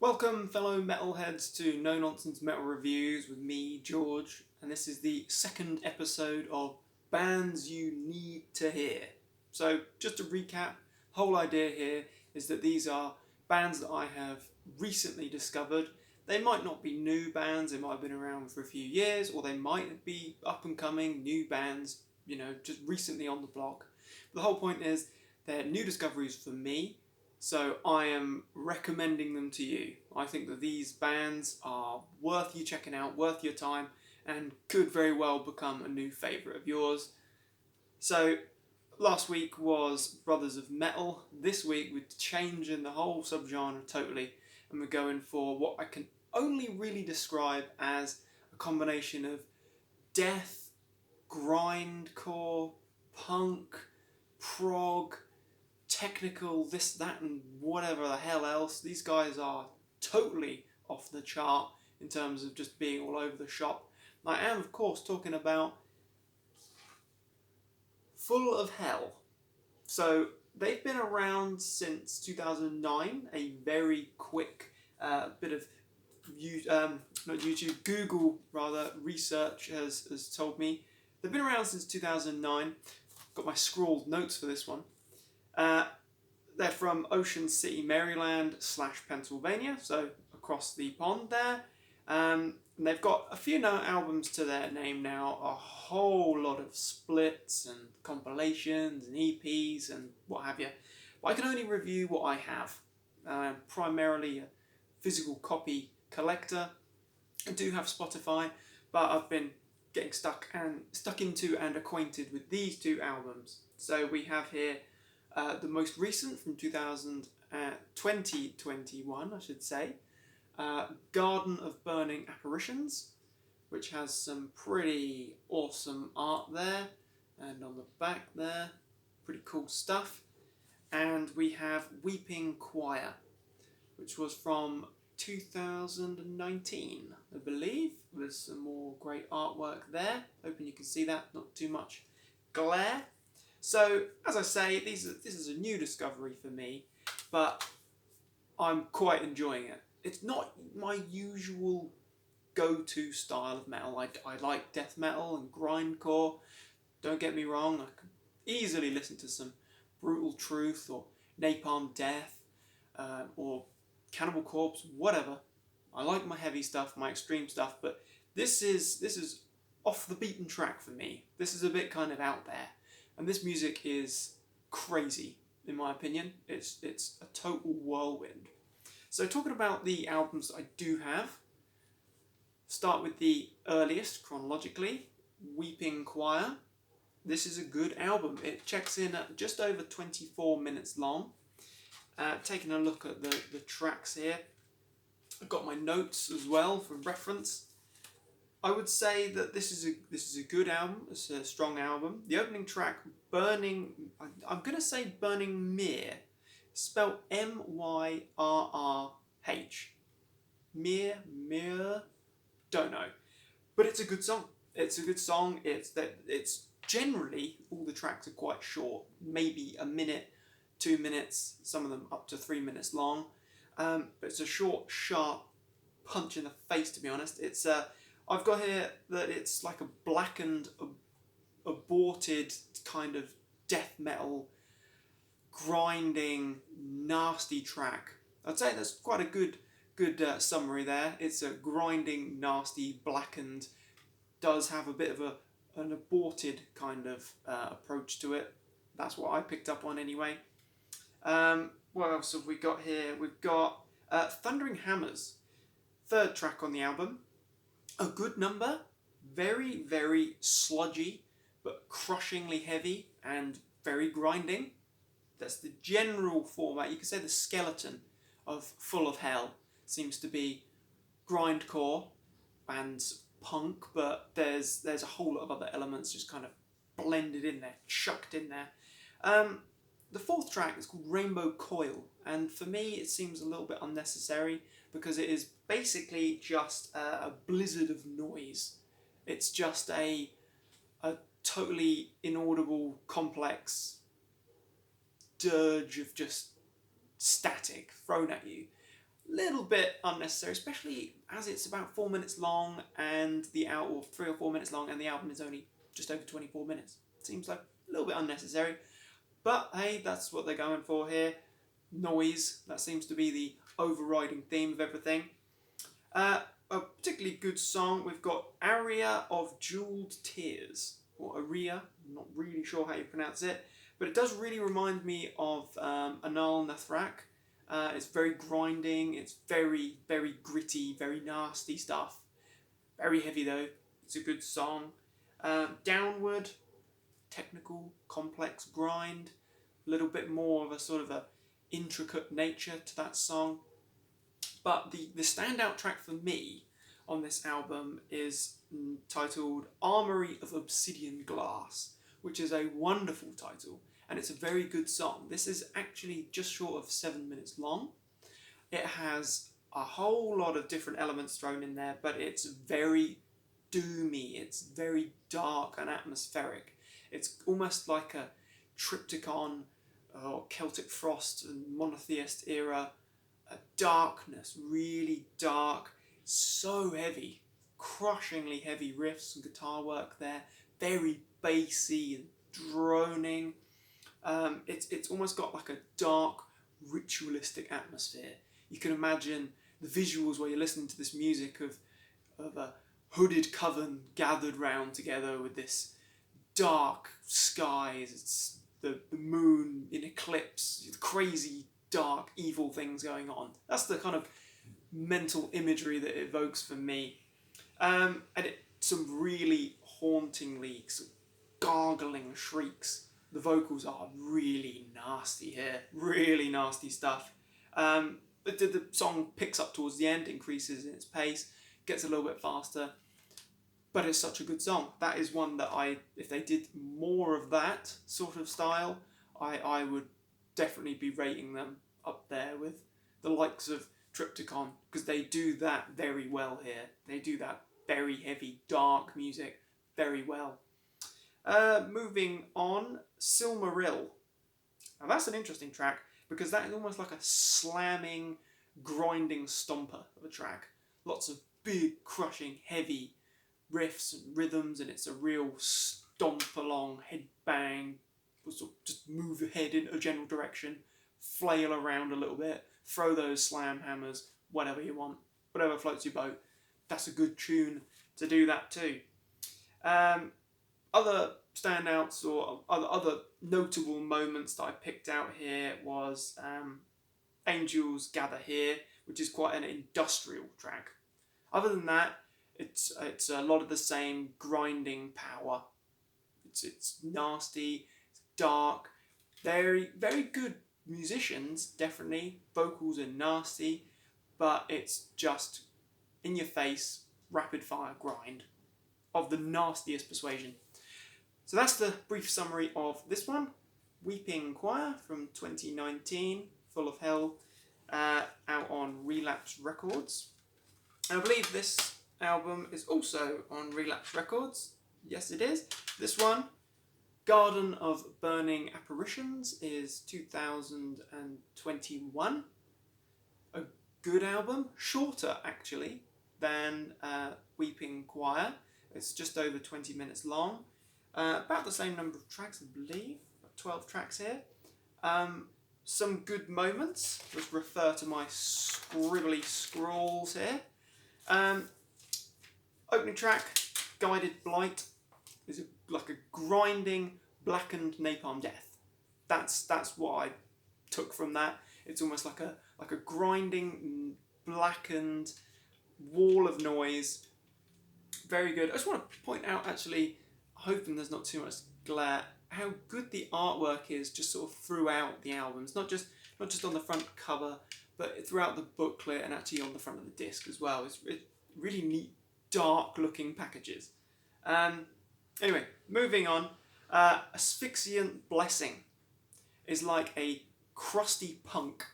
Welcome, fellow metalheads, to No Nonsense Metal Reviews with me, George, and this is the second episode of Bands You Need to Hear. So, just to recap, the whole idea here is that these are bands that I have recently discovered. They might not be new bands, they might have been around for a few years, or they might be up and coming new bands, just recently on the block. But the whole point is they're new discoveries for me. So I am recommending them to you. I think that these bands are worth you checking out, worth your time, and could very well become a new favourite of yours. So last week was Brothers of Metal. This week we're changing the whole subgenre totally, and we're going for what I can only really describe as a combination of death, grindcore, punk, prog, technical, this, that, and whatever the hell else. These guys are totally off the chart in terms of just being all over the shop. I am, of course, talking about Full of Hell. So they've been around since 2009. A very quick bit of not YouTube, Google rather, research has told me. They've been around since 2009. Got my scrawled notes for this one. They're from Ocean City, Maryland / Pennsylvania, so across the pond there. And they've got a few albums to their name now, a whole lot of splits and compilations and EPs and what have you. But I can only review what I have. I'm primarily a physical copy collector. I do have Spotify, but I've been getting stuck into and acquainted with these two albums. So we have here the most recent from 2021, I should say, Garden of Burning Apparitions, which has some pretty awesome art there, and on the back there, pretty cool stuff. And we have Weeping Choir, which was from 2019, I believe, with some more great artwork there. Hoping you can see that, not too much glare. So, as I say, this is a new discovery for me, but I'm quite enjoying it. It's not my usual go-to style of metal. I like death metal and grindcore. Don't get me wrong, I could easily listen to some Brutal Truth or Napalm Death or Cannibal Corpse, whatever. I like my heavy stuff, my extreme stuff, but this is off the beaten track for me. This is a bit kind of out there. And this music is crazy, in my opinion. It's a total whirlwind. So talking about the albums I do have, start with the earliest chronologically, Weeping Choir. This is a good album. It checks in at just over 24 minutes long. Taking a look at the tracks here, I've got my notes as well for reference. I would say that this is a good album. It's a strong album. The opening track, Burning, I'm going to say Burning Myr, spelled Myrrh. Myr, don't know. But it's a good song. It's a good song. It's generally, all the tracks are quite short, maybe a minute, 2 minutes, some of them up to 3 minutes long. But it's a short, sharp punch in the face, to be honest. It's I've got here that it's like a blackened, aborted kind of death metal, grinding, nasty track. I'd say that's quite a good summary there. It's a grinding, nasty, blackened, does have a bit of an aborted kind of approach to it. That's what I picked up on anyway. What else have we got here? We've got Thundering Hammers, third track on the album. A good number, very, very sludgy, but crushingly heavy and very grinding. That's the general format. You could say the skeleton of Full of Hell seems to be grindcore and punk, but there's a whole lot of other elements just kind of blended in there, chucked in there. The fourth track is called Rainbow Coil, and for me it seems a little bit unnecessary because it is basically just a blizzard of noise. It's just a totally inaudible, complex dirge of just static thrown at you. little bit unnecessary, especially as it's about 4 minutes long and or 3 or 4 minutes long, and the album is only just over 24 minutes. Seems like a little bit unnecessary, but hey, that's what they're going for here. Noise, that seems to be the overriding theme of everything. A particularly good song, we've got Aria of Jeweled Tears, or Aria, I'm not really sure how you pronounce it, but it does really remind me of Anal Nathrak. It's very grinding, it's very, very gritty, very nasty stuff. Very heavy though, it's a good song. Downward, technical, complex grind, a little bit more of a sort of a intricate nature to that song. But the standout track for me on this album is titled Armory of Obsidian Glass, which is a wonderful title, and it's a very good song. This is actually just short of 7 minutes long. It has a whole lot of different elements thrown in there, but it's very doomy, it's very dark and atmospheric. It's almost like a Triptychon or Celtic Frost and monotheist era, a darkness, really dark, so heavy, crushingly heavy riffs and guitar work there, very bassy and droning. It's almost got like a dark, ritualistic atmosphere. You can imagine the visuals where you're listening to this music of a hooded coven gathered round together with this dark skies, it's the moon in eclipse, crazy, dark, evil things going on. That's the kind of mental imagery that it evokes for me. And some really hauntingly sort of gargling shrieks. The vocals are really nasty here, really nasty stuff. But the song picks up towards the end, increases in its pace, gets a little bit faster, but it's such a good song. That is one that if they did more of that sort of style, I would definitely be rating them up there with the likes of Triptychon, because they do that very well here. They do that very heavy, dark music very well. Moving on, Silmarill. Now that's an interesting track, because that is almost like a slamming, grinding stomper of a track. Lots of big, crushing, heavy riffs and rhythms, and it's a real stomp along, head bang, sort of just move your head in a general direction, flail around a little bit, throw those slam hammers, whatever you want, whatever floats your boat. That's a good tune to do that too. Other standouts or other notable moments that I picked out here was Angels Gather Here, which is quite an industrial track. Other than that, it's a lot of the same grinding power. It's nasty, it's dark, very, very good musicians, definitely. Vocals are nasty, but it's just in your face, rapid fire grind of the nastiest persuasion. So that's the brief summary of this one, Weeping Choir from 2019, Full of Hell, out on Relapse Records. And I believe this album is also on Relapse Records. Yes, it is. This one, Garden of Burning Apparitions, is 2021. A good album, shorter actually than Weeping Choir. It's just over 20 minutes long. About the same number of tracks, I believe, 12 tracks here. Some good moments, just refer to my scribbly scrawls here. Opening track, Guided Blight, is like a grinding, blackened napalm death. That's what I took from that. It's almost like a grinding, blackened wall of noise. Very good. I just want to point out, actually, hoping there's not too much glare, how good the artwork is just sort of throughout the albums. Not just on the front cover, but throughout the booklet and actually on the front of the disc as well. It's really neat, dark looking packages. Anyway, moving on. Asphyxiant Blessing is like a crusty punk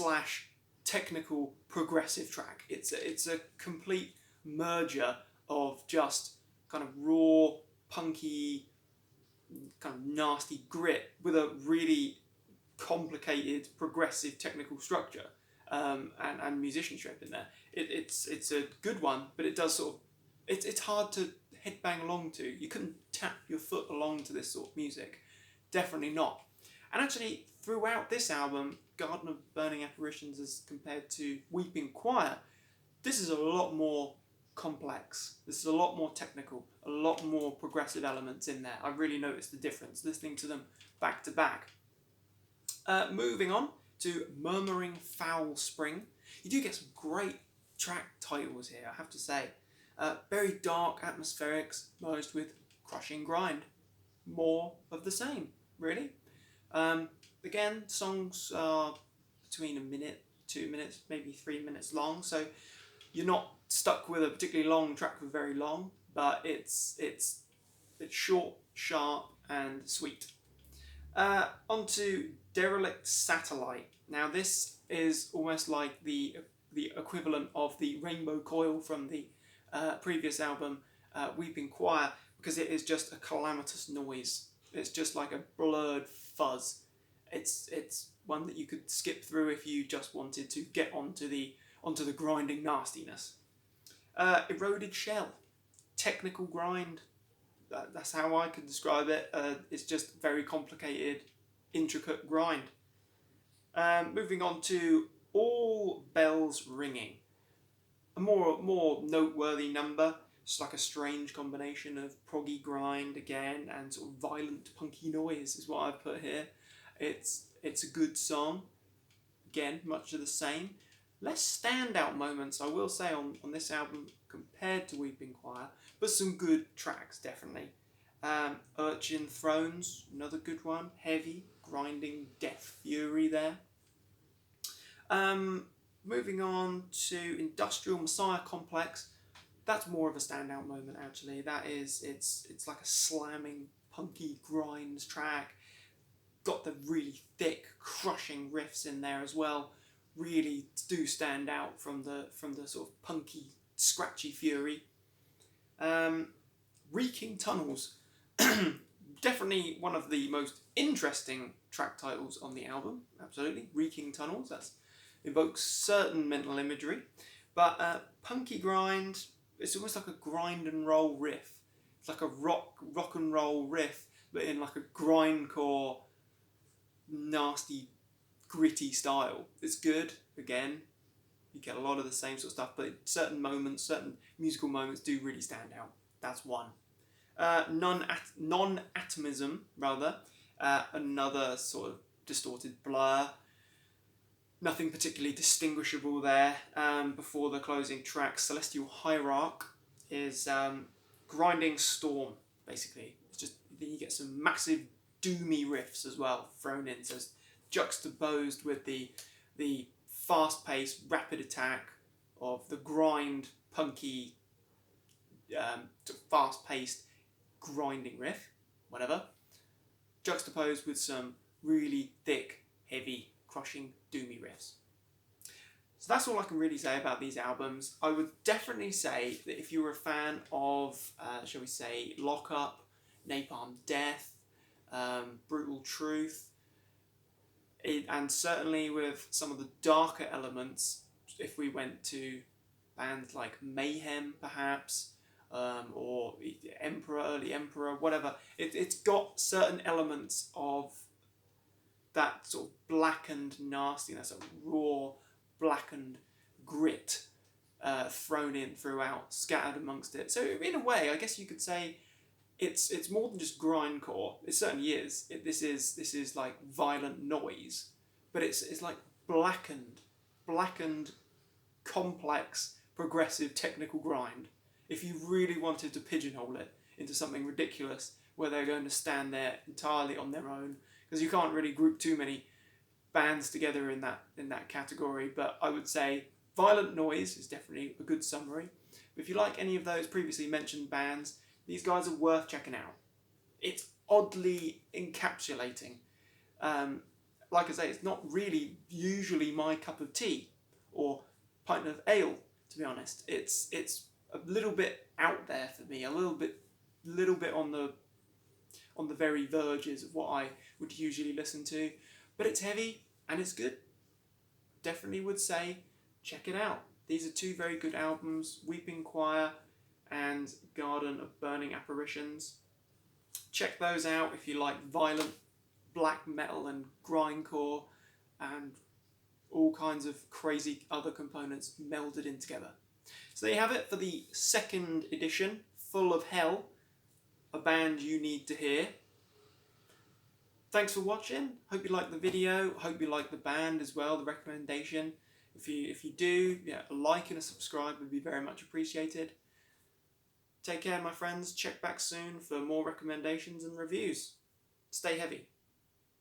/ technical progressive track. It's a complete merger of just kind of raw, punky, kind of nasty grit with a really complicated progressive technical structure. and musicianship in there. It's a good one, but it does sort of it's hard to headbang along to. You couldn't tap your foot along to this sort of music, definitely not. And actually, throughout this album, Garden of Burning Apparitions as compared to Weeping Choir, this is a lot more complex. This is a lot more technical, a lot more progressive elements in there. I really noticed the difference listening to them back to back. Moving on to Murmuring Foul Spring. You do get some great track titles here, I have to say. Very dark atmospherics merged with crushing grind. More of the same, really. Again, songs are between a minute, 2 minutes, maybe 3 minutes long, so you're not stuck with a particularly long track for very long, but it's short, sharp, and sweet. Onto Derelict Satellite. Now this is almost like the equivalent of the Rainbow Coil from the previous album, Weeping Choir, because it is just a calamitous noise. It's just like a blurred fuzz. It's one that you could skip through if you just wanted to get onto the grinding nastiness. Eroded Shell, technical grind. That's how I could describe it. It's just very complicated, intricate grind. Moving on to All Bells Ringing, a more noteworthy number. It's like a strange combination of proggy grind again and sort of violent punky noise is what I've put here. It's a good song. Again, much of the same. Less standout moments, I will say, on this album compared to Weeping Choir, but some good tracks, definitely. Urchin Thrones, another good one. Heavy, grinding Death Fury there. Moving on to Industrial Messiah Complex. That's more of a standout moment, actually. That is, it's like a slamming, punky grinds track. Got the really thick, crushing riffs in there as well. Really do stand out from the sort of punky, scratchy fury. Reeking Tunnels, definitely one of the most interesting track titles on the album. Absolutely, Reeking Tunnels. That evokes certain mental imagery, but punky grind. It's almost like a grind and roll riff. It's like a rock and roll riff, but in like a grindcore, nasty, gritty style. It's good. Again, you get a lot of the same sort of stuff, but certain moments, certain musical moments do really stand out. That's one. Non-atomism, rather. Another sort of distorted blur. Nothing particularly distinguishable there. Before the closing track, Celestial Hierarch is grinding storm, basically. It's just, then you get some massive doomy riffs as well thrown in, so it's juxtaposed with the fast-paced, rapid attack of the grind, punky, fast-paced, grinding riff, whatever, juxtaposed with some really thick, heavy, crushing, doomy riffs. So that's all I can really say about these albums. I would definitely say that if you were a fan of, shall we say, Lock Up, Napalm Death, Brutal Truth, and certainly with some of the darker elements, if we went to bands like Mayhem, perhaps, or Emperor, Early Emperor, whatever, it's got certain elements of that sort of blackened nastiness, a raw, blackened grit thrown in throughout, scattered amongst it. So in a way, I guess you could say it's more than just grindcore. It certainly is. This is like violent noise, but it's like blackened, complex, progressive, technical grind. If you really wanted to pigeonhole it into something ridiculous, where they're going to stand there entirely on their own, because you can't really group too many bands together in that category. But I would say Violent Noise is definitely a good summary. But if you like any of those previously mentioned bands, these guys are worth checking out. It's oddly encapsulating. Like I say, it's not really usually my cup of tea or pint of ale, to be honest. It's a little bit out there for me, a little bit on the very verges of what I would usually listen to, but it's heavy and it's good. definitely would say check it out. These are two very good albums, Weeping Choir and Garden of Burning Apparitions. Check those out if you like violent black metal and grindcore and all kinds of crazy other components melded in together. So there you have it for the second edition, Full of Hell, a band you need to hear. Thanks for watching. Hope you liked the video. Hope you liked the band as well, the recommendation. If you do, yeah, a like and a subscribe would be very much appreciated. Take care, my friends. Check back soon for more recommendations and reviews. Stay heavy.